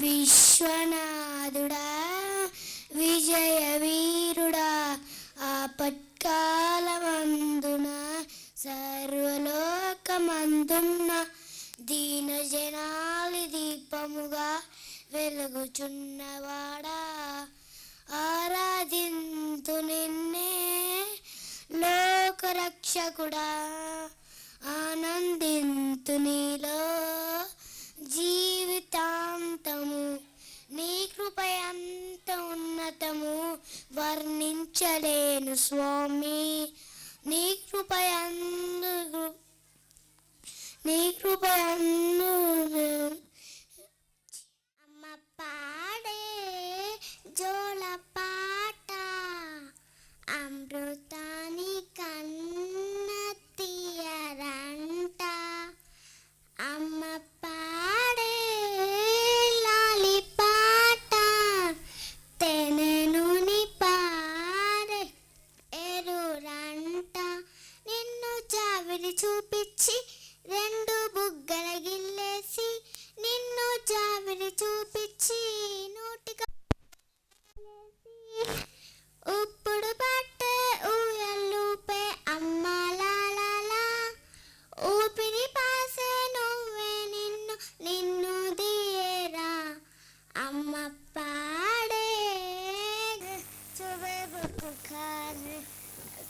విశ్వనాథుడా విజయ వీరుడా ఆపత్కాలమందున సర్వలోకమందున్న దీన జనాలి దీపముగా వెలుగుచున్నవాడా ఆరాధింతు నిన్నే లోకరక్షకుడా ఆనందింతు నీలో జీవితాంతము నీ కృపయంత ఉన్నతము వర్ణించలేను స్వామి నీ కృపయందు అమ్మ పాడే జోల పాట అమృతాని కన్న తీయరంట అమ్మ పాడే లాలి పాట తెనెనుని పాడే ఎరురంట నిన్ను జావిడి చూపించి రెండు బుగ్గల గిల్లేసి నిన్ను జావిడి చూపించి నోటిగా ఉప్పుడు పట్టే ఊయల్లూపే అమ్మ లాలా ఊపిరి పాసే నువ్వే నిన్ను దియేరా అమ్మ పాడే सुबह बुखार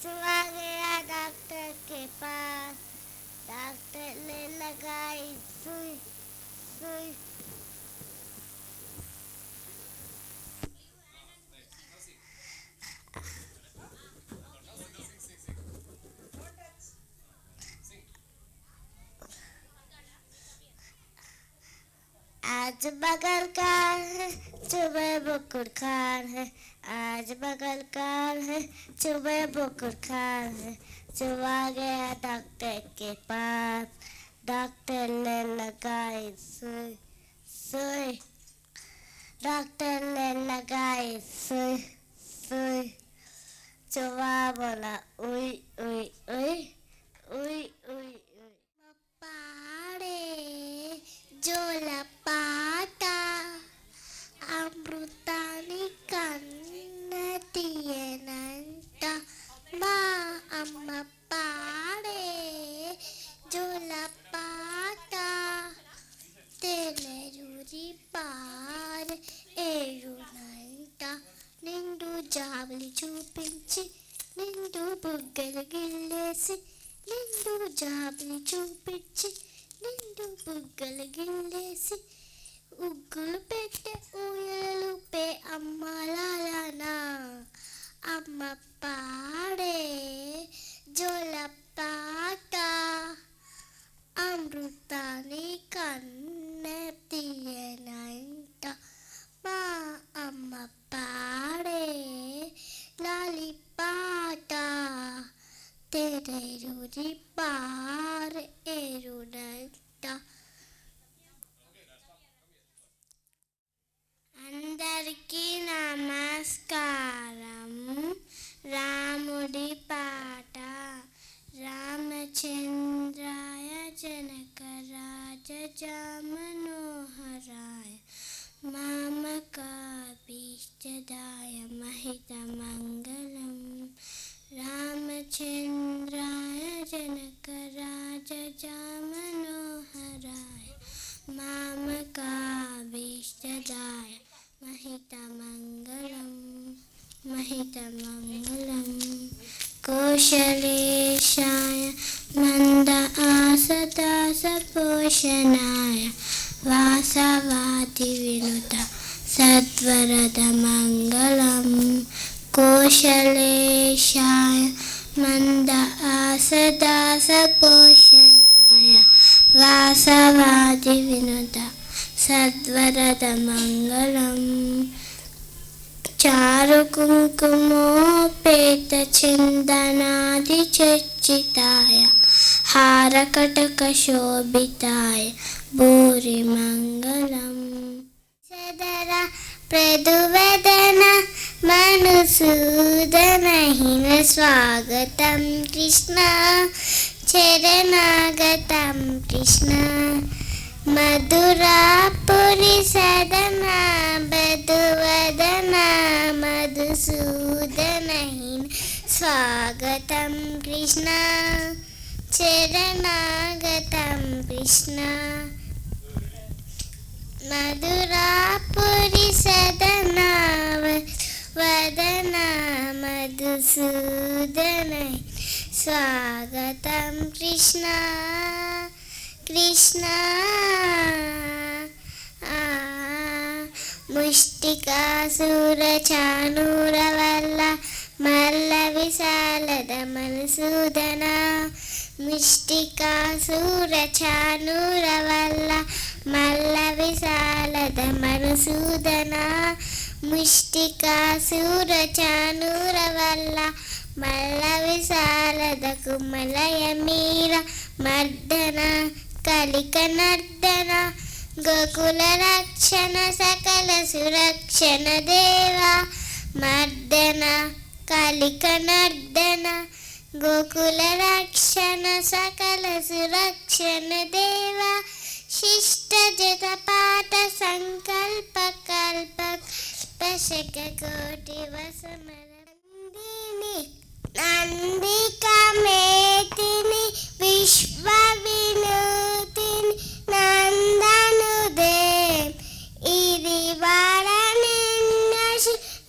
सुबह गया डॉक्टर के पास डॉक्टर ने लगाई सुई सुई आज बगल का है सुबह बुकुर खान है आज बगल का है सुबह बुकुर खान है सुबह गया डॉक्टर के पास डॉक्टर ने लगाई सुई सुई डॉक्टर ने लगाई सुई सुई सुबह बोला उई उई उई उई उई उई पाड़े జోల పాట అమృతాని కన్న తీయనంట మా అమ్మ పాడే జోల పాట తెలరూరి పార్ ఏరునంట నిండు జాబులు చూపించి నిండు బుగ్గలు గిల్లేసి నిండు జాబులు చూపించి నిండు బుగ్గలు గిల్లేసి ఉగ్గులు పెట్టే ఊయలు పే అమ్మ లాలనా అమ్మ పాడే జోల పాట అమృతాని కన్న తీయనంట మా అమ్మ పాడే లాలి పాట తెరూరి పార్ ఏరునంట అందరికీ నమస్కారం రాముడి పాట రామచంద్రాయ జనక రాజమనోహరాయ మామకాభీష్టదాయ మహితమంగళం రామచంద్రాయ జనక రాజమనోహరాయ మామకాభీష్టదాయ మహితమంగళం మహితమంగళం కోశలేశాయ మంద ఆసదాస పోషణాయ వాసవాది వినుత సద్వరద మంగళం కోశలేశాయ మంద ఆసదాస పోషణాయ వాసవాది వినుత సద్వరద మంగళం చారు కుంకుమోపేత చందనాది చర్చితాయ హారకటక శోభితాయ భూరి మంగళం సదర ప్రదువదన మనుసూదనహిన స్వాగతం కృష్ణ చరణాగతం కృష్ణ మధురాపుర పూరి సదన బదువదన మధుసూదనహీన స్వాగతం కృష్ణ చరణాగతం కృష్ణ మధురాపురి సదన వదన మధుసూదన స్వాగతం కృష్ణ కృష్ణ ముష్టికాసుర చానూర వల్ల మల్ల విశాలద మధుసూదన ముష్టికాసుర చానూర వల్ల మల్ల విశాలద మధుసూదన ముష్టికాసుర చానూర వల్ల మల్ల విశాలద కుమలయ మీర మర్దన కలిక నర్దన గోకుల రక్షణ సకల సురక్షణ దేవా మర్దన కలిక నర్దన గోకుల రక్షణ సకల సురక్షణ దేవా శిష్ట జత పాట సంకల్ప కల్ప పశక కోటి వసమరందిని నందిక మేతిని విశ్వ వినూతిని నందనుదే ఇది వారణి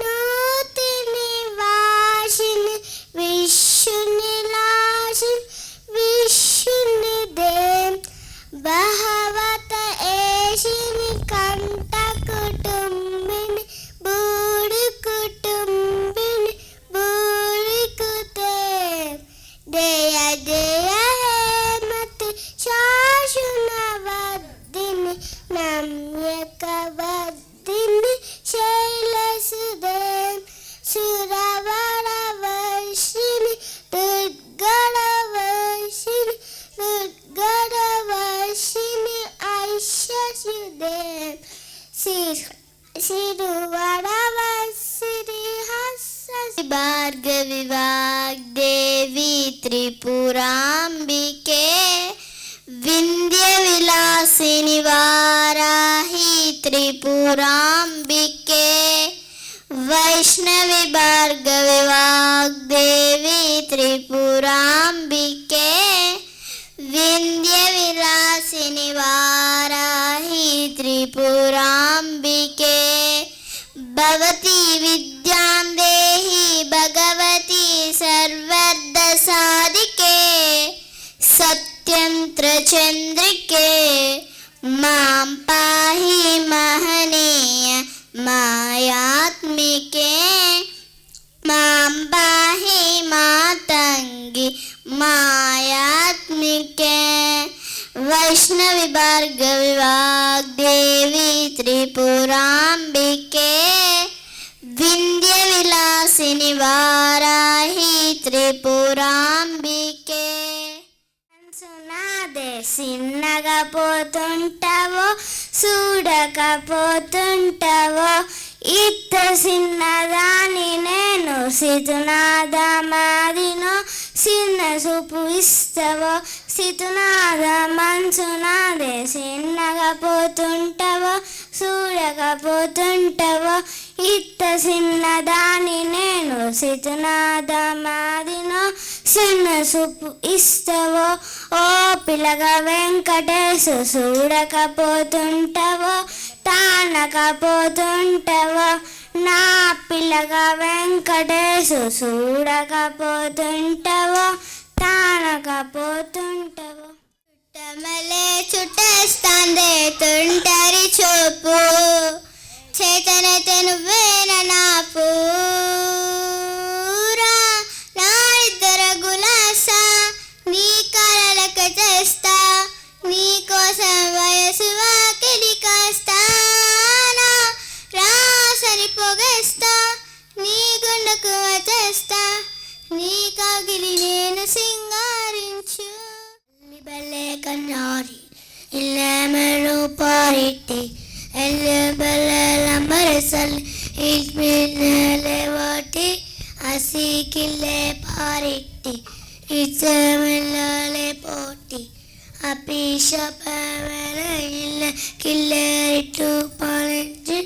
నూతిని వాసిని విష్ణుని లాసిని విష్ణుని దేవ్ బహవత ఏషిని కంట కుటుంబిని బూడి కుటుంబిని బూడి కుతే దేయ దేయ హేమతి శాసునవద్దిని నమ్యక వద్దిని శైలసుదేవ్ సురవర వర్షిని దుర్గణ వర్షిని దుర్గణ వర్షిని ఐశ్వర్యుదేవ్ శిరువర వర్షిని హస్స భార్గవి వాగ్దేవి త్రిపురాంబికే వింధ్య విలాసిని వారాహి త్రిపురాంబికే వైష్ణవి భార్గవి వాగ్దేవి త్రిపురాంబికే వింధ్య విలాసిని వారాహి త్రిపురాంబికే భవతి విద్యాం దేహి భగవతి సర్వర్థ సాధికే సత్యంత్ర చంద్రికే మాం పాహి మహనీయ మాయాత్మికే మాం పాహి మాతంగి మాయాత్మికే వైష్ణవి భార్గవి వాగ్దేవి త్రిపురాంబికే వింధ్య విలాసిని వారాహి త్రిపురాంబికే సునాదే సిన్నగా పోతుంటావో చూడకపోతుంటావో ఇత్త చిన్నదాని నేను సితునాద మాదినో చిన్న చూపు ఇస్తావో సితునాద మనసునాదే చిన్నగా పోతుంటావో చూడకపోతుంటావో ఇత్త చిన్నదాని నేను సితునాద మాదినో చిన్న చూపు ఇస్తావో ఓ పిల్లగా వెంకటేశు చూడకపోతుంటావో తానకపోతుంటావో నా పిల్లగా వెంకటేశు చూడకపోతుంటావో తానకపోతుంటావో చుట్టమలే చుట్టేస్తాందే తుంటరి చూపు చేతనైతే నువ్వేన నా పూరా నా ఇద్దరు గులాసా నీ కలలక చేస్తా నీ కోసం వయసు వాకిలి కాస్తానా రాసని పొగేస్తా నీ గుండెకు వచ్చేస్తా నీ కాగిలి నేను సింగారించు బల్లే కన్నారి ఇల్లెమరు పారిట్టి ఎల్లె బల్లెల మరసల్ ఇల్మిల్లె వాటి అసికిల్లే పారిట్టి ఇచ్చమిల్లె పోటి అపిష పవల ఇల్లె కిల్లెట్టు పాలించి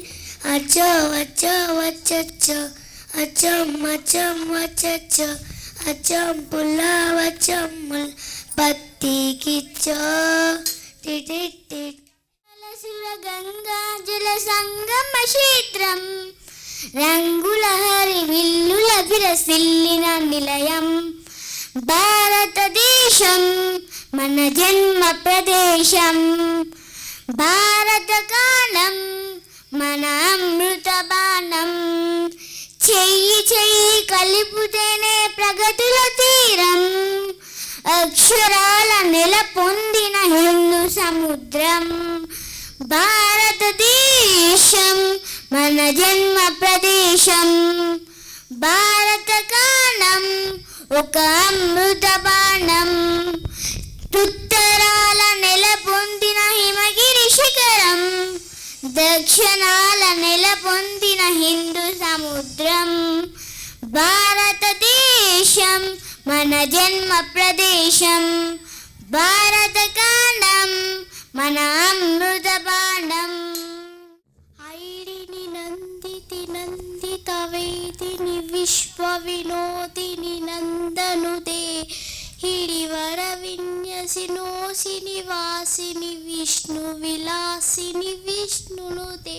అచ్చో వచ్చో వచ్చొచ్చో అచ్చం అచ్చం వచ్చొచ్చో అచ్చం పుల్ల వచ్చం ముల్ పత్తికిచ్చో టిటి గంగా జల సంగమ క్షేత్రం రంగుల హరి విల్లుల విరసిల్లిన నిలయం భారతదేశం మన జన్మ ప్రదేశం భారత గానం మన అమృత బాణం చెయ్యి చెయ్యి కలిపితేనే ప్రగతుల తీరం అక్షరాల నెలపొందిన హిందూ సముద్రం భారతదేశం మన జన్మ ప్రదేశం భారత గానం ఒక అమృత బాణం ఉత్తరాల నెలపొందిన హిమగిరి శిఖరం దక్షిణాల నెలపొందిన హిందూ సముద్రం భారతదేశం మన జన్మ ప్రదేశం భారత గానం మన అమృత బాణం ఐడిని నందితి నందిత వేదిని విశ్వ వినోదిని నందనుదే హిడివర విన్యసినోసిని వాసిని విష్ణు విలాసిని విష్ణునుదే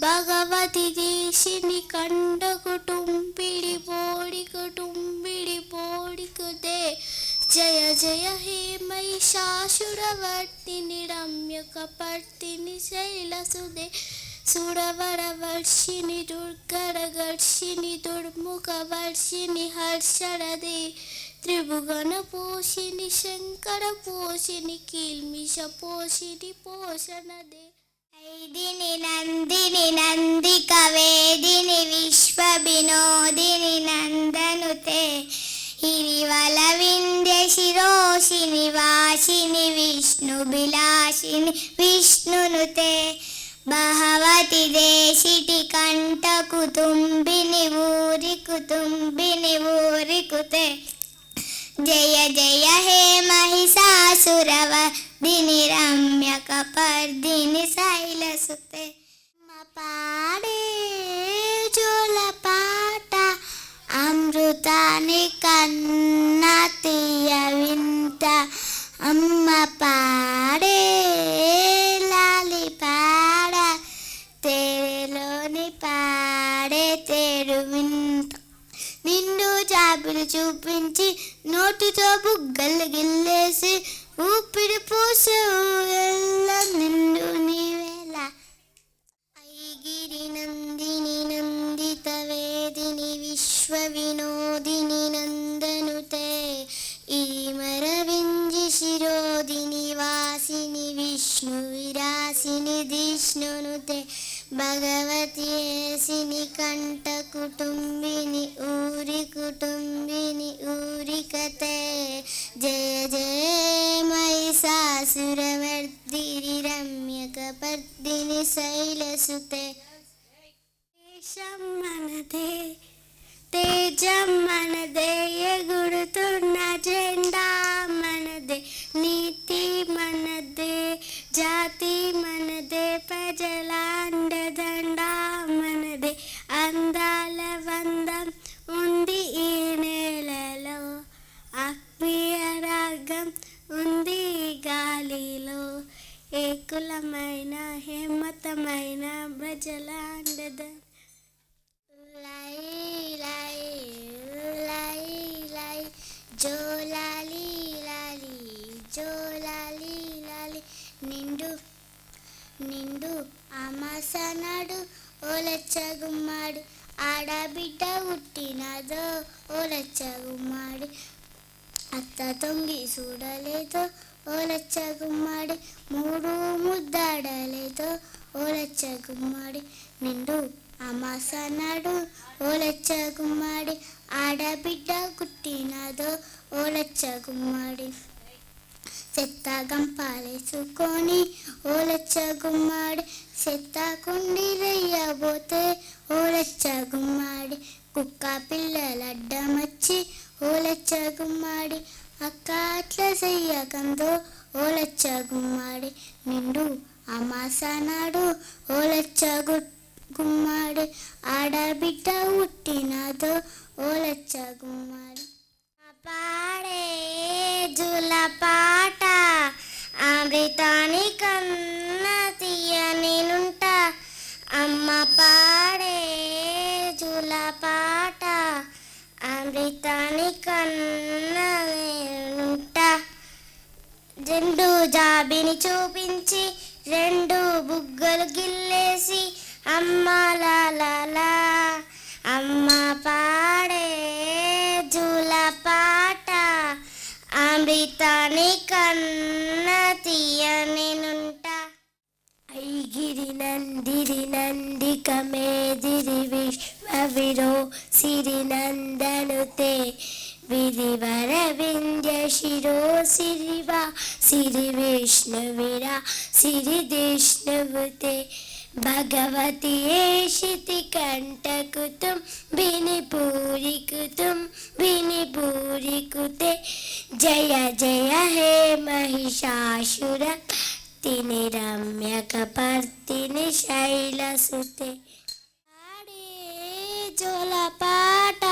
భగవతి దేశిని కండ కుటుంబిడి పోడికుదే జయ జయ హే మహిషాసురవర్తిని రమ్యకపర్తిని శైలసుదే సురవరవర్షిని దుర్గరగర్షిని దుర్ముఖవర్షిని హర్షరదే త్రిభువన పోషిని శంకర పోషిని కీల్మిష పోషిని పోషణదే ఐదిని నందిని నందిక వేదిని విశ్వ వినోదిని నందనుతే హిరివల వింధ్య శిరోషిని వాసిని విష్ణు విలాసిని విష్ణునుతే భగవతి దేశిటి కంఠ కుతుంబిని ఊరికుతే జయ జయ హే మహిషాసురవర్ధిని రమ్యకపర్దిని శైలసుతే పాడే జోల పాట అమృతాని కన్నా తీయ వింట అమ్మ పాడే లాలి పాడ తేరులోని పాడే తేరు వింట నిండు జాబులు చూపించి నోటితో బుగ్గలు గిల్లేసి ఊపిరి పోసే నిండు నీవేళ ఐగిరి నందిని నందిత వేదిని విశ్వ వినోదిని నందనుతే ఈమరవింజి శిరోదిని వాసిని విష్ణు విరాసిని దిష్ణునుతే భగవతి ఏసిని కంఠ కుటుంబిని ఊరికతే జయ జయ మహిషాసురవర్ధిని రమ్యకపర్దిని శైలసుతే దేశం మనదే తేజం మనదే ఎగురుతున్న జెండా మనదే నీతి మనదే జాతి మనదే ప్రజల అండదండా మనదే అందాల వందం ఉంది ఈ నేలలో ఆత్మీయ రాగం ఉంది ఈ గాలిలో ఏ కులమైన ఏ మతమైన ప్రజల అండదండ జోలాలి లాలి జోలాలి లాలి నిండు నిండు అమాసనాడు ఓలచ్చగుమ్మాడు ఆడబిడ్డ పుట్టినదో ఓలచ్చగుమ్మాడు అత్త తొంగి చూడలేదో ఓలచ్చగుమ్మాడి మూడు ముద్దాడలేదో ఓలచ్చగుమ్మాడి నిండు అమాసనాడు ఓలచ్చగుమ్మాడి ఆడబిడ్డ కుట్టినదో ఓలచ్చగుమ్మాడి చెత్త గంపాలేసుకొని ఓలచ్చగుమ్మాడి చెత్త కుండి రెయ్యబోతే ఓలచ్చగుమ్మాడి కుక్క పిల్లల అడ్డమచ్చి ఓలచ్చగుమ్మాడి అక్క అట్లా చెయ్యకందో ఓలచ్చగుమ్మాడి నిండు అమాసనాడు ఓలచ్చ గుమ్మాడు ఆడబిడ్డ పుట్టినదో ఓలచ్చ గుమ్మాడు పాడే జుల పాట అమృతాని కన్న తీయనినుంట అమ్మ పాడే జుల పాట అమృతాని కన్న నేనుంట రెండు జాబిని చూపించి రెండు బుగ్గలు గిల్లేసి అమ్మ లాలా అమ్మ పాడే జూల పాట అమృతాని కన్న తీయనినుంట ఐగిరి నందిరి నందిక మేదిరి విశ్వవిరో సిరి నందనుతే విరివర వింధ్య శిరో సిరివా సిరి విష్ణువిరా సిరి విష్ణువుతే భగవతి ఏషితి కంటకుతుం బినిపూరికుతుం బినిపూరికుతే జయ జయ హే మహిషాసుర తిని రమ్యక పర్తిని శైలసుతే పాడే జోల పాట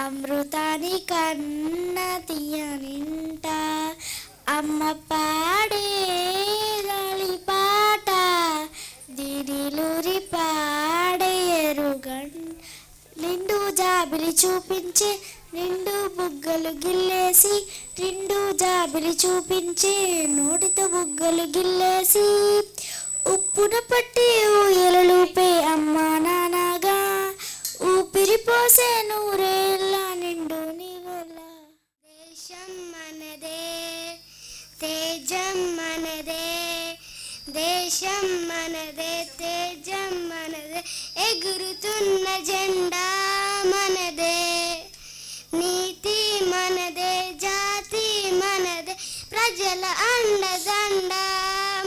అమృతాని కన్న తీయనింట అమ్మ పాడే లాలి పాట దిరిలూరి పాడే ఎరుగన్ నిండు జాబిలి చూపించే నిండు బుగ్గలు గిల్లేసి నిండు జాబిలి చూపించే నోటితో బుగ్గలు గిల్లేసి ఉప్పున పట్టి ఊయలూపే అమ్మ నాన్నగా ఊపిరి పోసే నూరేళ్ళ నిండు నీవల్ల దేశం మనదే తేజం మనదే దేశం మనదే తేజం మనదే ఎగురుతున్న జెండా మనదే నీతి మనదే జాతి మనదే ప్రజల అండదండ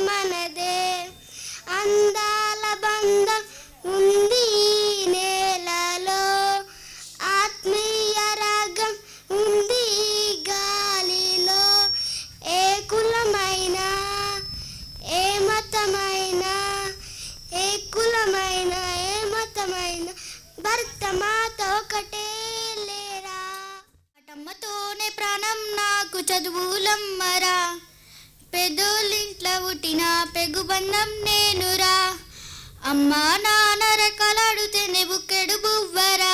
మనదే అందాల బంధం ఉంది ఈ నేలలో ఆత్మీయ రాగం ఉంది ఈ గాలిలో ఏ కులమైన ఏ మతమైన ఏ కులమైన ఏ మతమైన భర్త మాత ఒకటే లేరా పటమ్మతోనే ప్రాణం నాకు చదువులమ్మరా పెదోలింట్లో పుట్టిన పెగుబంధం నేనురా అమ్మా నాన్న రెక్కలాడుతేనే బుక్కెడు బువ్వరా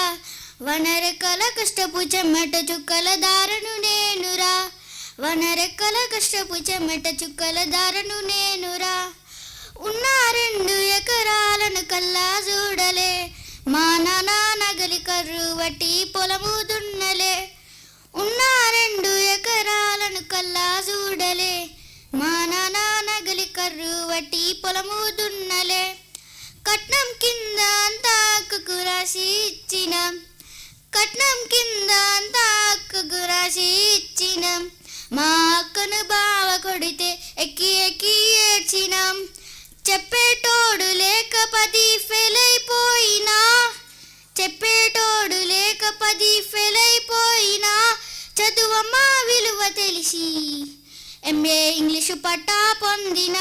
వనరెక్కల కష్టపు చెమ్మట చుక్కల దారను నేనురా వనరెక్కల కష్టపు చెమ్మట చుక్కల దారను నేనురా ఉన్న 2 ఎకరాలను కల్లా చూడలే మా నాన్న నగలి కర్రు వట్టి పొలము దున్నలే ఉన్న 2 ఎకరాలను కల్లా చూడలే మా నాన్న నగలి కర్రు వట్టి పొలము దున్నలే కట్నం కింద అంతా అక్కకు రాసి ఇచ్చినాం కట్నం కింద అంతా అక్కకు రాసి ఇచ్చినాం మా అక్కను బావ కొడితే ఎక్కి ఎక్కి ఏడ్చినాం చెప్పేటోడు లేక 10 ఫెయిల్ అయిపోయినా చెప్పేటోడు లేక 10 ఫెయిల్ అయిపోయినా చదువమ్మ విలువ తెలిసి ఎంఏ ఇంగ్లీషు పట్టా పొందిన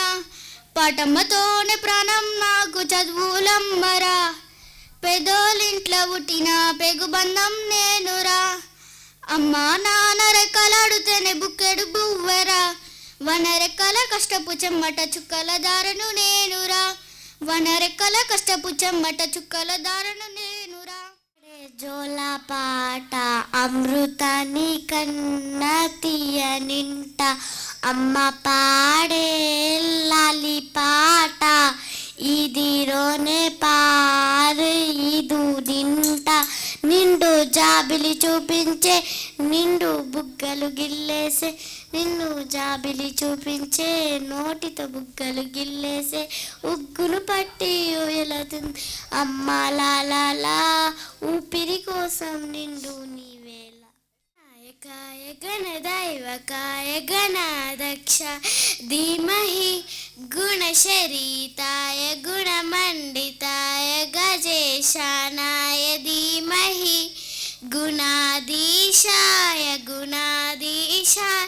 పాటమ్మతోనే ప్రాణం నాకు చదువులమ్మరా పెదోలింట్లో పుట్టిన పెగుబంధం నేనురా అమ్మా నాన్న రెక్కలాడుతేనే బుక్కెడు బువ్వరా వనరెక్కల కష్టపు చెమ్మట చుక్కల దారను నేనురా వనరెక్కల కష్టపు చెమ్మట చుక్కల దారను నేనురా జోల పాట అమృతాని కన్న తీయనింట అమ్మ పాడే లాలి పాట ఇదిరోనే పారు ఇదు నింట నిండు జాబిలి చూపించే నిండు బుగ్గలు గిల్లేసే నిన్ను జాబిలి చూపించే నోటితో బుగ్గలు గిల్లేసే ఉగ్గును పట్టి ఊయలతుంది అమ్మ లాలా ఊపిరి కోసం నిండు నీవేళ కాయ గణ దైవ కాయ గణాదక్ష ధీమహి గుణశరీతాయ గుణమండితాయ గజేశానాయ ధీమహి గుణాధీశాయ గుణాధీశాయ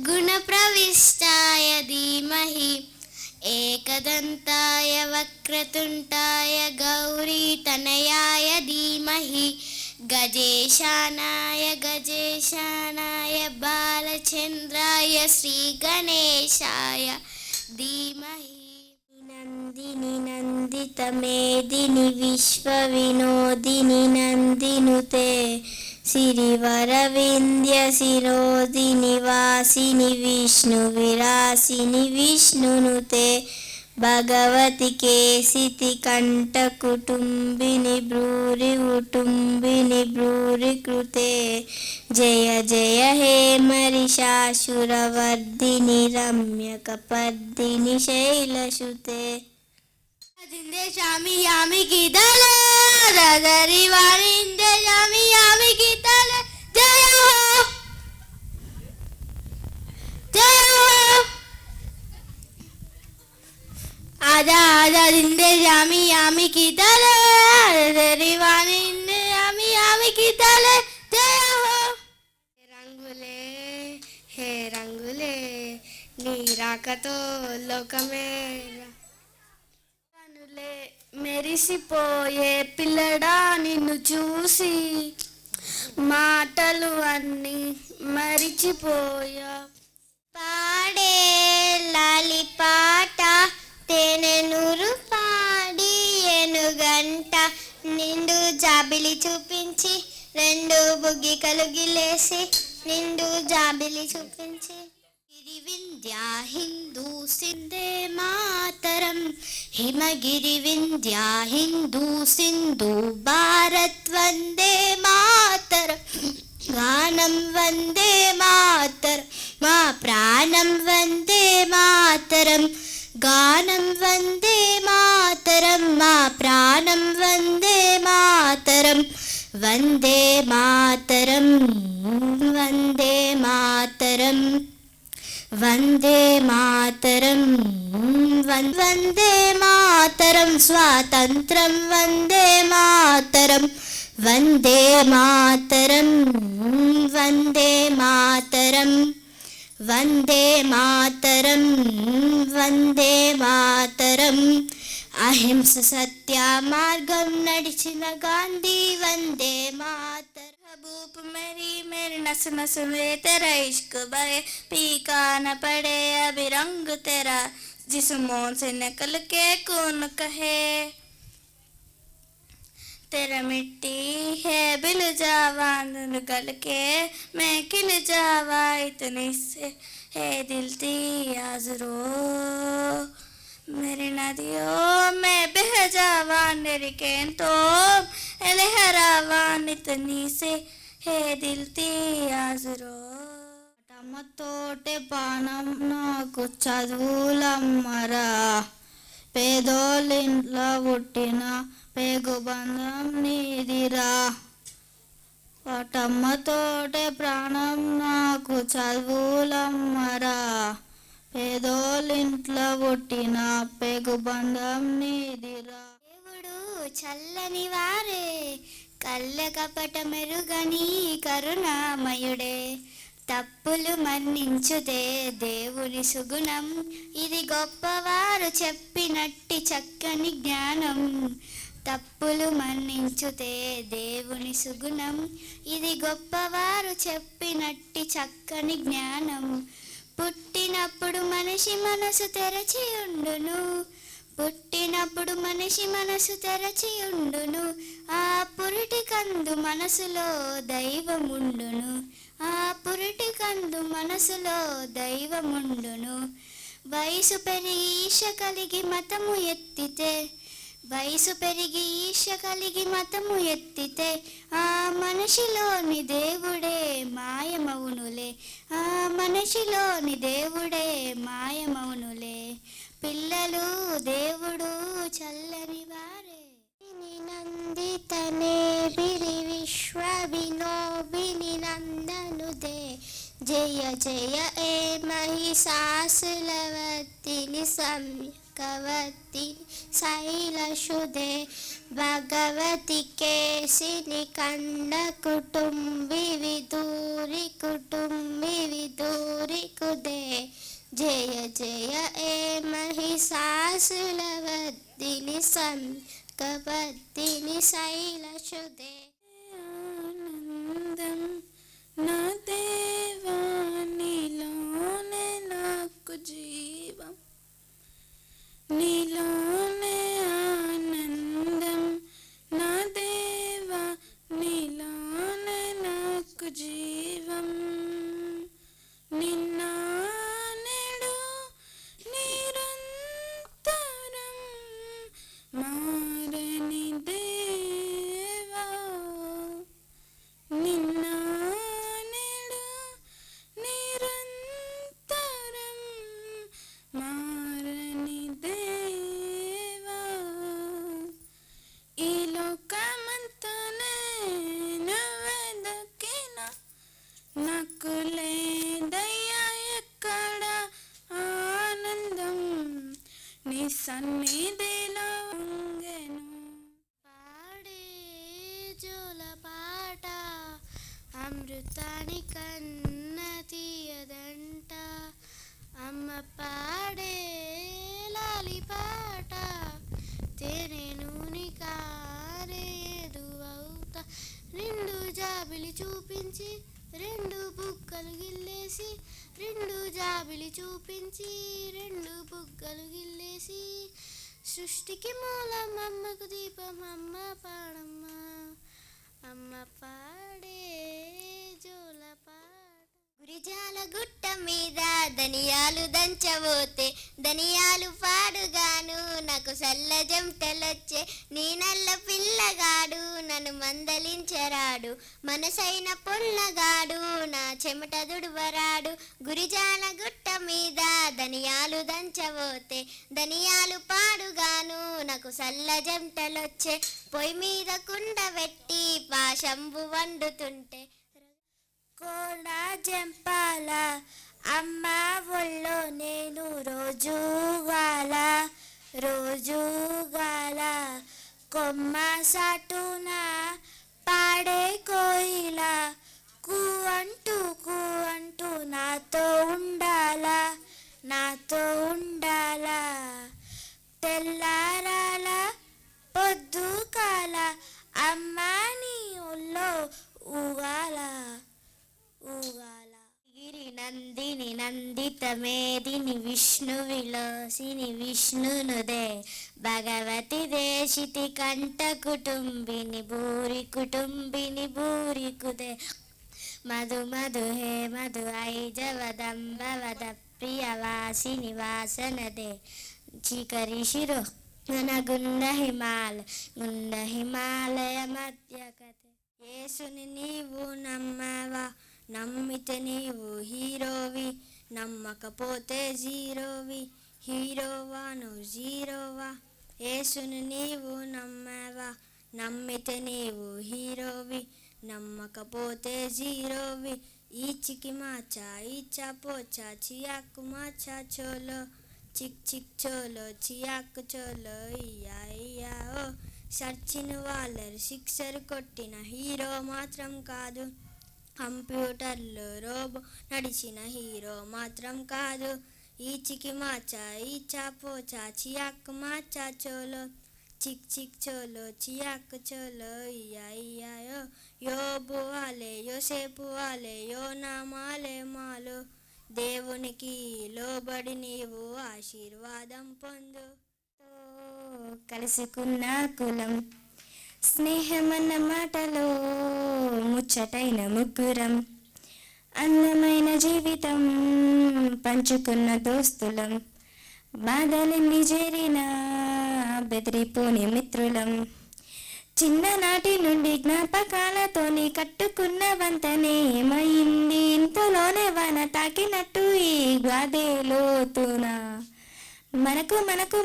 గుణప్రవిష్టాయ ధీమహి एकदन्ताय वक्रतुण्डाय गौरीतनयाय धीमहि गजेशानाय बालचन्द्राय श्रीगणेशाय धीमहि नन्दिनि नन्दितमेदिनि विश्वविनोदिनि नन्दिनुते सिरिवरविन्द्यशिरोदिनि वासिनि विष्णुविरासिनि विष्णुनुते भगवति केसितिकण्ठकुटुम्बिनि ब्रूरिकुटुम्बिनि ब्रूरिकृते जय जय हे महिषासुरवर्धिनि रम्यकपर्दिनि शैलसुते जिन्दे शामी यामी की दले ददरी वारिंदे शामी यामी की दले जय हो आजा आजा जिन्दे शामी यामी की दले ददरी वारिंदे शामी यामी की दले जय हो हे రంగులే నీ రాకతో లోకమే మెరిసిపోయే పిల్లడా నిన్ను చూసి మాటలు అన్నీ మరిచిపోయా పాడే లాలి పాట తేనె నూరు పాడి ఏనుగంట నిండు జాబిలి చూపించి రెండు బుగ్గికలు గిలేసి నిండు జాబిలి చూపించి గిరి వింధ్యా హిందూ సింధే మాతరం హిమగిరి వింధ్యా హిందూ సింధు భారత్ వందే మాతరం గానం వందే మాతరం మా ప్రాణం వందే మాతరం గానం వందే మాతరం మా ప్రాణం వందే మాతరం వందే మాతరం వందే మాతరం వందే మాతరం వందే మాతరం స్వాతంత్రం వందే మాతరం వందే మాతరం వందే మాతరం వందే మాతరం వందే మాతరం అహింస సత్య మార్గం నడిచిన గాంధీ వందే మాతరం भूप मेरी नस नस में तेरा इश्क बहे पीका न पड़े अभी रंग तेरा जिस मोन से निकल के कौन कहे तेरा मिट्टी है बिल जावा गल के मैं खिल जावा इतनी से है दिल ती आजरो मेरी नदियों में बह जावा मेरी तो लहरावान इतनी से हे दिल ती आजरो తోటే పానం నాకు చదువులమ్మరా పేదోళ్ళింట్లో పుట్టిన పేగుబంధం నీదిరా వాటమ్మతోటే ప్రాణం నాకు చదువులమ్మరా పేదోళ్ళింట్లో పుట్టిన పేగుబంధం నీదిరా దేవుడు చల్లని వారే కళ్ళ కపట మెరుగని కరుణామయుడే తప్పులు మన్నించుతే దేవుని సుగుణం ఇది గొప్పవారు చెప్పినట్టి చక్కని జ్ఞానం తప్పులు మన్నించుతే దేవుని సుగుణం ఇది గొప్పవారు చెప్పినట్టి చక్కని జ్ఞానం పుట్టినప్పుడు మనిషి మనసు తెరచి ఉండును పుట్టినప్పుడు మనిషి మనసు తెరచి ఉండును ఆ పురిటి కందు మనసులో దైవముండును ఆ పురిటి కందు మనసులో దైవముండును వయసు పెరిగి ఈశ కలిగి మతము ఎత్తితే వయసు పెరిగి ఈశ కలిగి మతము ఎత్తితే ఆ మనిషిలోని దేవుడే మాయమౌనులే ఆ మనిషిలోని దేవుడే మాయమౌనులే పిల్లలు దేవుడు చల్లని వారే నందితనే బిరి విశ్వ వినోబిని నందనుదే జయ జయ ఏ महिषासुरवर्धिनि सम्यकवर्धिनि शैलसुते भगवति केशिनि कण्ठकुटुम्बि विदूरि कुटुम्बि विदूरि कुदे జయ జయ ఏ మహిషాసులవర్ధిని సంకవర్ధిని శైలసుదే. ఆనందం నా దేవా నీలోనే నాకు జీవం, నీలోనే ఆనందం నా దేవా నీలోనే నాకు జీవం. నిన్న నేడు నిరంతరం మారని దేవా, నిన్న నేడు నిరంతరం మారని దేవా. ఈ లోకమంతనే వెదకిన నాకు లేదయ్యా ఎక్కడ ఆనందం, నీ సన్నిధిలో ఉంగెను. పాడే జోల పాట అమృతాని కన్న తీయదంట, అమ్మ పాడే లాలి పాట తేనె నూనె కారేదు అవుతా. రెండు జాబిలి చూపించి రెండు బుగ్గలు గిల్లేసి, రెండు జాబిలి చూపించి రెండు బుగ్గలు గిల్లేసి, సృష్టికి మూలం అమ్మకు దీపం అమ్మ పాడమ్మ, అమ్మ పాడే జోల పాట. గురిజాల గుట్ట మీద ధనియాలు దంచబోతే ధనియాలు పాడుగాను, నాకు సల్ల జంటలొచ్చే నీ నల్ల పిల్లగాడు నన్ను మందలించరాడు, మనసైన పొల్లగాడు నా చెమట దుడువరాడు. గురిజాల గుట్ట మీద ధనియాలు దంచబోతే ధనియాలు పాడుగాను, నాకు సల్ల జంటలొచ్చే పొయ్యి మీద కుండ పెట్టి పాశంబు వండుతుంటే. కోడ జంపాల అమ్మ ఒళ్ళో నేను రోజు గాల కొమ్మ సాటున పాడే కోయిల కూ అంటూ నాతో ఉండాలా తెల్లారాల పొద్దుకాల అమ్మ నీ ఒళ్ళో ఊగాల. గిరి నందిని నందిత మేదిని విష్ణు విలాసిని విష్ణునుదే, భగవతి దేశితి కంఠ కుటుంబిని భూరి కుదే. మధు మధు హే మధు ఐజవదంబవద ప్రియవాసిని వాసనదే, చికరి శిరో గుండ హిమాలయ మధ్య కథ. యేసుని నీవు నమ్మవా, నమ్మితే నీవు హీరోవి, నమ్మకపోతే జీరోవి, హీరోవా నువ్వు జీరోవా. యేసుని నీవు నమ్మవా, నమ్మితే నీవు హీరోవి, నమ్మకపోతే జీరోవి. ఈచికి మాచా ఈచా పోచా చియాకు మాచా చోలో, చిక్ చిక్ చోలో చియాకు చోలో ఇయ్యా ఇయ్యా ఓ. సచిన్ వాలర్ సిక్సర్ కొట్టిన హీరో మాత్రం కాదు, కంప్యూటర్లో రోబో నడిచిన హీరో మాత్రం కాదు. ఈచికి మాచా ఈచా పోచా చియాకు మాచా చోలో, చిక్ చిక్ చోలో చియాకు చోలో ఇయ్యా ఇయ్యాయో. యోబు వాలే యోసేపు వాలే యోనామాలే మాలో, దేవునికి లోబడి నీవు ఆశీర్వాదం పొందు. కలుసుకున్న కులం స్నేహమన్న మాటలో ముచ్చటైన ముగ్గురం, అందమైన జీవితం పంచుకున్న దోస్తులం, బాధలెన్ని చేరిన బెదిరిపోని మిత్రులం, చిన్ననాటి నుండి జ్ఞాపకాలతోని కట్టుకున్న వంతనే ఏమైంది ఇంతలోనే వాన తాకినట్టు ఈ గాదే లోతున. మనకు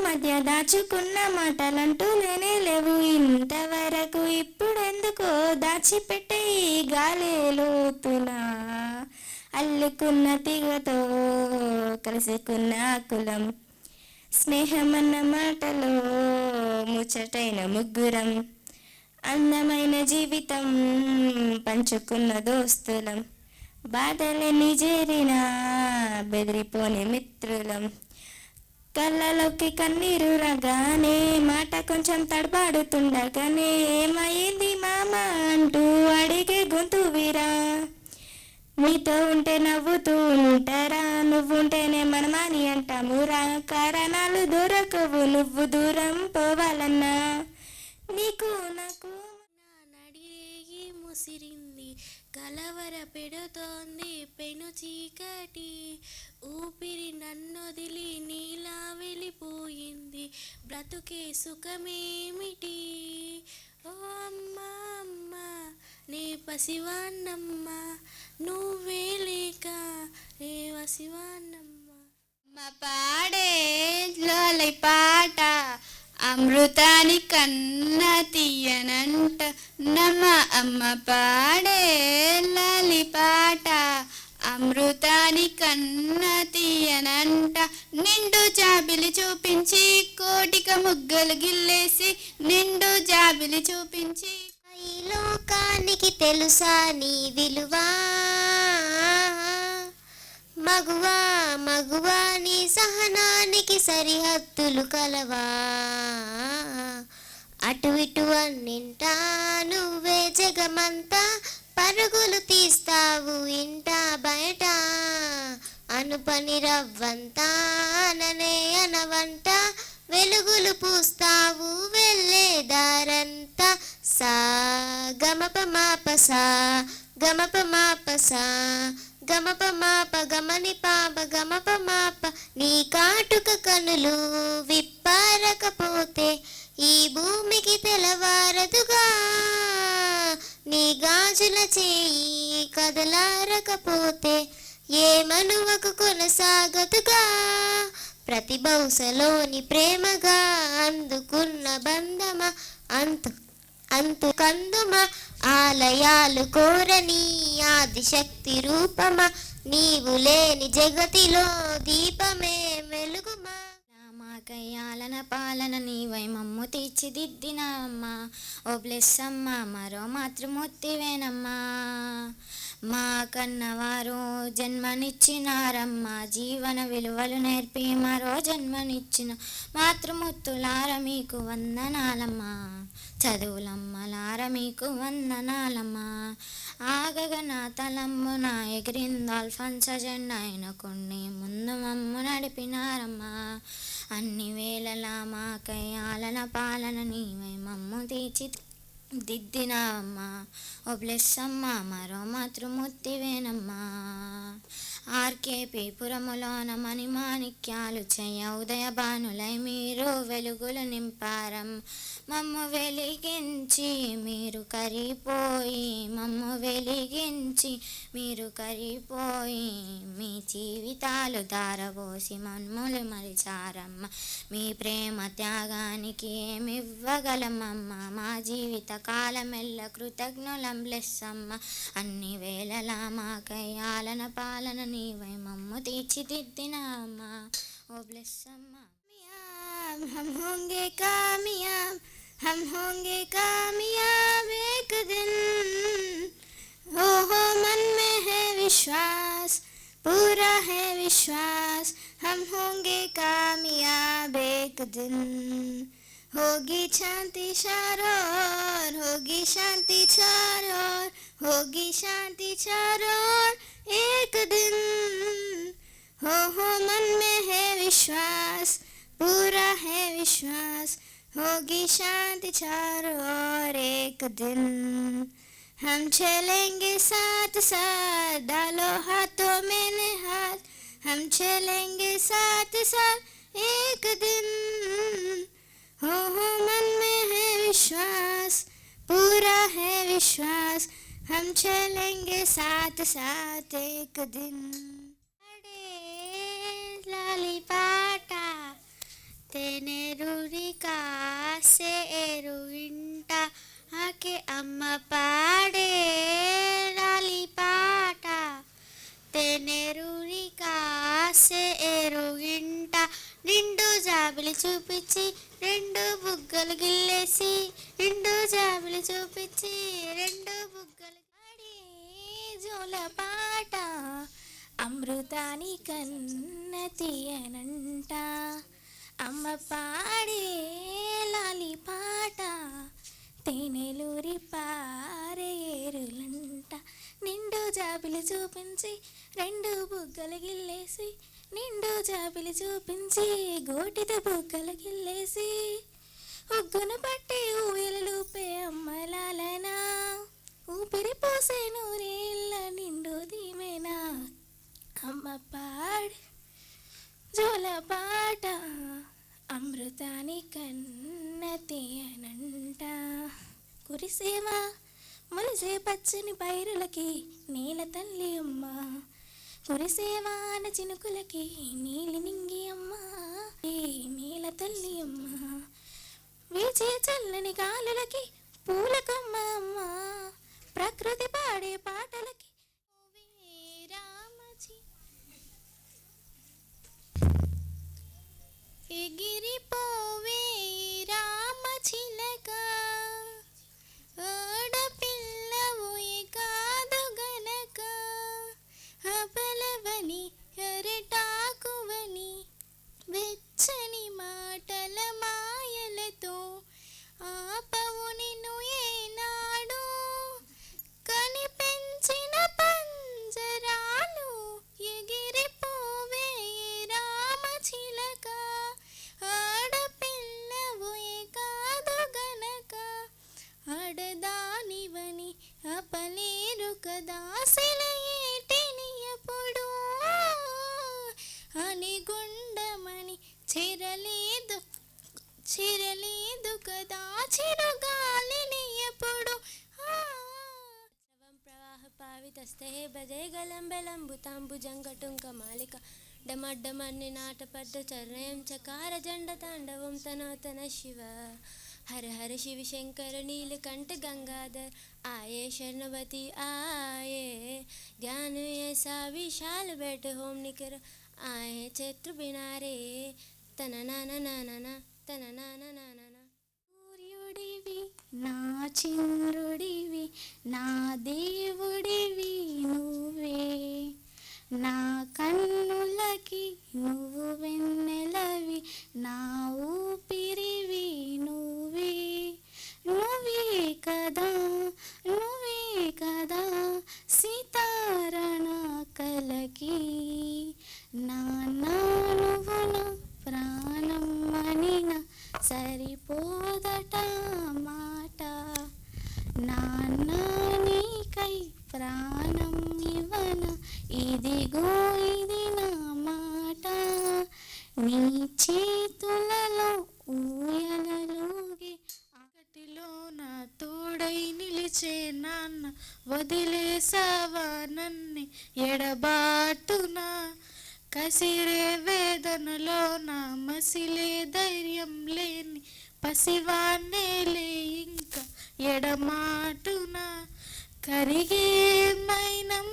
మధ్య దాచుకున్న మాటలంటూ లేనే లేవు ఇంతవరకు, ఇప్పుడెందుకో దాచిపెట్టే ఈ గాలే లోతున. అల్లుకున్న తీగతో కలుసుకున్న కులం, స్నేహమన్న మాటలో ముచ్చటైన ముగ్గురం, అందమైన జీవితం పంచుకున్న దోస్తులం, బాధలెన్ని చేరినా బెదిరిపోని మిత్రులం. కళ్ళలోకి కన్నీరు రాగానే మాట కొంచెం తడబాడుతుండగానే ఏమైంది మామ అంటూ అడిగే గొంతు వీరా. నీతో ఉంటే నవ్వుతూ ఉంటారా, నువ్వుంటేనే మనమాని అంటామురా. కారణాలు దొరకవు నువ్వు దూరం పోవాలన్నా. నీకు నాకు నడిరేగి ముసిరింది, కలవర పెడుతోంది పెను చీకటి. ఊపిరి నన్నొదిలి నీలా వెళ్ళిపోయింది, బ్రతుకే సుఖమేమిటి. ఓ అమ్మా అమ్మా నే పసివాన్నమ్మా, నువ్వే లేక నే వసివాన్నమ్మా. మా పాడే లాలి పాట అమృతాని కన్నా తీయనంట. నమ్మ అమ్మ పాడే లాలి పాట అమృతాని కన్నా తీయనంట. నిండు జాబిలి చూపించి కోటిక ముగ్గలు గిల్లేసి, నిండు జాబిలి చూపించి. ఈ లోకానికి తెలుసా నీ విలువా, మగువా మగువా నీ సహనానికి సరిహద్దులు కలవా. అటు ఇటు అన్నింటా నువ్వే జగమంతా, పరుగులు తీస్తావు ఇంట బయట. అనుపని రవ్వంతా అననే అనవంట, వెలుగులు పూస్తావు వెళ్ళే దారంతా. సా గమప మాప సా గమప మాప సా గమప మాప గమని పాప గమప మాప. నీ కాటుక కనులు విప్పారకపోతే ఈ భూమికి తెలవారదుగా, నీ గాజుల చేయి కదలారకపోతే ఏ మనువకు కొనసాగదుగా. ప్రతి బహుశలోని ప్రేమగా అందుకున్న బంధమా అంతు కందుమా. ఆలయాలు కోరని ఆదిశక్తి రూపమా, నీవు లేని జగతిలో దీపమే వెలుగుమా. మాకయ్యాలన పాలన నీవై మమ్ము తీర్చిదిద్దిన అమ్మా. ఓ బ్లెస్ అమ్మా మరో మాతృమూర్తివేనమ్మా. మా కన్నవారు జన్మనిచ్చినారమ్మా, జీవన విలువలు నేర్పి మరో జన్మనిచ్చిన మాతృమూర్తులార మీకు వందనాలమ్మా. చదువులమ్మలార మీకు వందనాలమ్మా. ఆగగన తలమ్మున ఎగిరింది ఆల్ఫాన్స జెండా, ఆయన కొన్ని ముందు మమ్ము నడిపినారమ్మా. అన్ని వేళలా మాకై ఆలన పాలన నీవై మమ్ము తీర్చిదిద్దినావమ్మా. ఓ బ్లెస్ అమ్మా మరో మాతృమూర్తివేనమ్మా. ఆర్కేపీ పురములోన మణిమాణిక్యాలు చెయ్య ఉదయ భానులై మీరు వెలుగులు నింపారం. మమ్ము వెలిగించి మీరు కరిపోయి, మమ్ము వెలిగించి మీరు కరిపోయి, మీ జీవితాలు దారబోసి మమ్ములు మరిచారమ్మ. మీ ప్రేమ త్యాగానికి ఏమివ్వగలమమ్మ, మా జీవిత కాలమెల్ల కృతజ్ఞులం బ్లెస్ అమ్మ. అన్ని వేళలా మాకై ఆలన పాలన నీవై మమ్ము తీర్చిదిద్దిన అమ్మ. ఓ బ్లెస్ అమ్మ. हम होंगे कामयाब, हम होंगे कामयाब एक दिन. हो मन में है विश्वास, पूरा है विश्वास, हम होंगे कामयाब एक दिन. होगी शांति चारों ओर, होगी शांति चारों ओर, होगी शांति चारों ओर एक दिन. हो मन में है विश्वास, पूरा है विश्वास, होगी शांति चारों ओर एक दिन. हम चलेंगे साथ साथ, डालो हाथों में हाथ, हम चलेंगे साथ साथ एक दिन. हो मन में है विश्वास, पूरा है विश्वास, हम चलेंगे साथ साथ एक दिन. लाली पाटा तेनेरूरी कासे एरुविंट आके अम्मा पाड़े लाली पाटा. तेनेरूरी कासे एरुविंट నిండు జాబిలి చూపించి రెండు బుగ్గలు గిల్లేసి, నిండు జాబిలి చూపించి రెండు బుగ్గలు. జోల పాట అమృతాని కన్న తీయనంట అమ్మ పాడే లాలి పాట తేనెలూరి పారేరులంట నిండు జాబిలి చూపించి రెండు బుగ్గలు గిల్లేసి నిండు జాబిలి చూపించి గోటితో బుగ్గలు గిల్లేసి ఉగ్గును పట్టి ఊయలూపే అమ్మలాలనా ఊపిరి పోసే నూరేళ్ళ నిండు దీమేనా అమ్మ పాడు జోల పాట అమృతాని కన్న తీయనంట కురిసేవా ములిసే పచ్చని పైరులకి నీల తల్లి అమ్మ కురిసేవాన చినుకులకి నీలి నింగి అమ్మ నీల తల్లి అమ్మ వీచే చల్లని గాలులకి పూలకమ్మ అమ్మ ప్రకృతి పాడే పాటలకి రామచి ఎగిరిపోవే రామచిలక ఆడపిల్లవు కాదు గనక అబలవని అరటాకువని వెచ్చని మాటల మాయలతో ఆపవు నిన్ను ఏనాడు కనిపించిన పంజరాలు ఎగిరిపోవే రామచిలక ఆడపిల్లవు కాదు గనక ఆడదానివని అపలేరు కదా సిలయేటిని ఎప్పుడు అని గుండమని చిరలేదు కదా చిరుగాలిని ఎప్పుడు ప్రవాహ పావితస్తే భజే గలంబెలంబుతాంబు జంగటుంక మాలిక డమడ్డమన్ని నాటపడ్డ చర్ణయం చకార జండ తాండవం తనోతన శివ हर हर शिव शंकर नीलकंठ गंगाधर आए शरणवती आए ज्ञान ऐसा विशाल बैठ होम निकर आए चैत्र बिनारे तननाना तननाना सूर्युडिवी ना चंद्रुडिवी ना దేవుడివి నువ్వే నా కన్నులకి నువ్వు వెన్నెలవి నా ఊపిరివి నువ్వే కదా సీతారణ కలకి నాన్న నువ్వు నా ప్రాణం అనిన సరిపోదట మాట నాన్న నీకై ప్రాణం ఇవ్వన ఇదిగో ఇది నా మాట నీ చేతులలో ఊయలలోగే ఆకటిలో నా తోడై నిలిచే నాన్న వదిలేసావా నన్ను ఎడబాటునా కసిరే వేదనలో నా మసిలే ధైర్యం లేని పసివాన్నేలే ఇంకా ఎడమాటునా కరిగే మైనం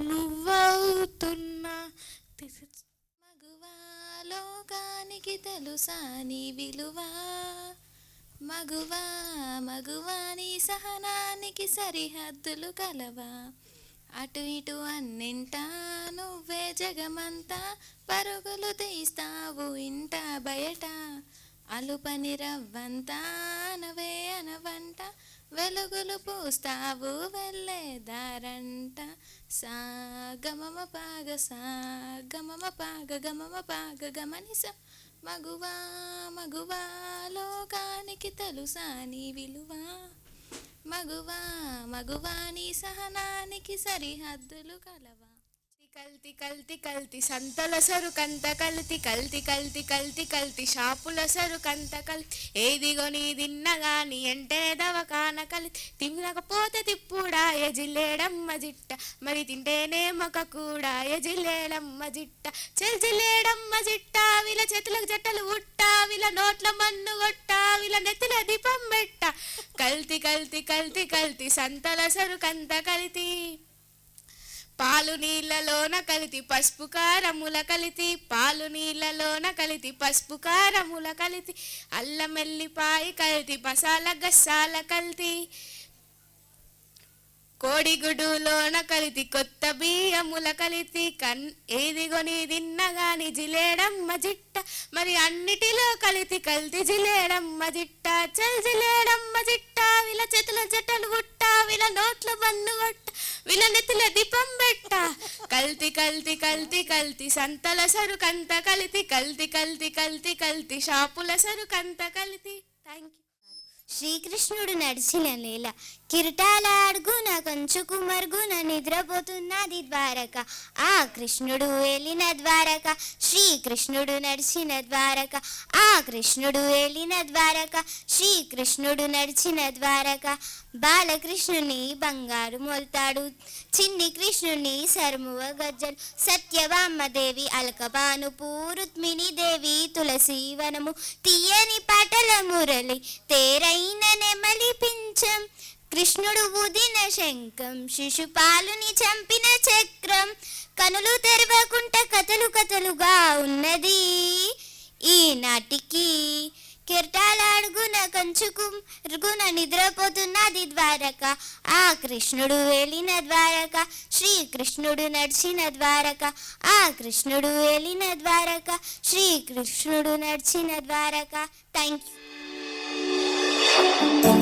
నువ్వవుతున్నా మగువా లోకానికి తెలుసా నీ విలువా మగువా నీ సహనానికి సరిహద్దులు కలవా అటు ఇటు అన్నింటా నువ్వే జగమంతా పరుగులు తీస్తావు ఇంట బయట అలుపని రవ్వంతా నవే అనవంట వెలుగులు పూస్తావు వెళ్ళేదారంట సా గమమ పాగ గమమ పాగ గమనిస మగువా లోకానికి తెలుసా నీ విలువా మగువా నీ సహనానికి సరిహద్దులు కలవా కల్తి సంతల సరుకంత కల్తి షాపుల సరుకంత కల్తి ఏదిగో నీ దిన్నగాని ఎంటే దవకాన కలితి తినకపోతే తిప్పుడా ఎజిల్లేడమ్మ జిట్ట మరి తింటేనే మొక కూడా ఎజిల్లేడమ్మ జిట్ట చెల్జిల్లేడమ్మ జిట్ట వీళ్ళ చేతులకు జట్టలు ఉట్ట వీళ్ళ నోట్ల మన్ను కొట్ట వీళ్ళ నెత్తిల దీపం పెట్ట కల్తి సంతల సరుకంత కలితి పాలు నీళ్ళలోన కలితి పసుపు కారముల కలితి అల్లం ఎల్లిపాయ కలితి మసాలా గస్సాల కలితి కోడిగుడులోన కలితి కొత్త బియ్యముల కలితి ఏదిగో నీ తిన్నగాని జిలేడమ్మ జిట్ట మరి అన్నిటిలో కలితి కల్తి జిలేడమ్మ జిట్ట చల్ జిలేడమ్మ జిట్ట వీళ్ళ చేతుల జట్టలు గుట్ట వీళ్ళ నోట్ల బందు కొట్ట వీళ్ళ నెత్తిల దీపం పెట్ట కల్తి కల్తి కల్తి కల్తి సంతల సరుకంత కలితి కల్తి కల్తి కల్తి కల్తి షాపుల సరుకంత కలితి. Thank you. శ్రీకృష్ణుడు నడిచిన నేల కిరీటాల అడుగున కంచుకు మరుగున నిద్రపోతున్నది ద్వారక. ఆ కృష్ణుడు వెళ్ళిన ద్వారక, శ్రీకృష్ణుడు నడిచిన ద్వారక. ఆ కృష్ణుడు వెళ్ళిన ద్వారక, శ్రీకృష్ణుడు నడిచిన ద్వారక. బాలకృష్ణుని బంగారు మొల్తాడు, చిన్ని కృష్ణుని సరుమువ గజ్జలు. సత్యభామదేవి అలకబానుపు, రుక్మిణి దేవి తులసి వనము. తీయని పాటల మురళి తేరైన నెమలి పించం. కృష్ణుడు ఊదిన శంఖం, శిశుపాలుని చంపిన చక్రం. కనులు తెరవకుంట కథలు కథలుగా ఉన్నది ఈనాటికి. కిరీటాల అడుగున కంచుకు రుగున నిద్రపోతున్నది ద్వారక. ఆ కృష్ణుడు వెళ్ళిన ద్వారక, శ్రీకృష్ణుడు నడిచిన ద్వారక. ఆ కృష్ణుడు వెళ్ళిన ద్వారక, శ్రీకృష్ణుడు నడిచిన ద్వారక. Thank you.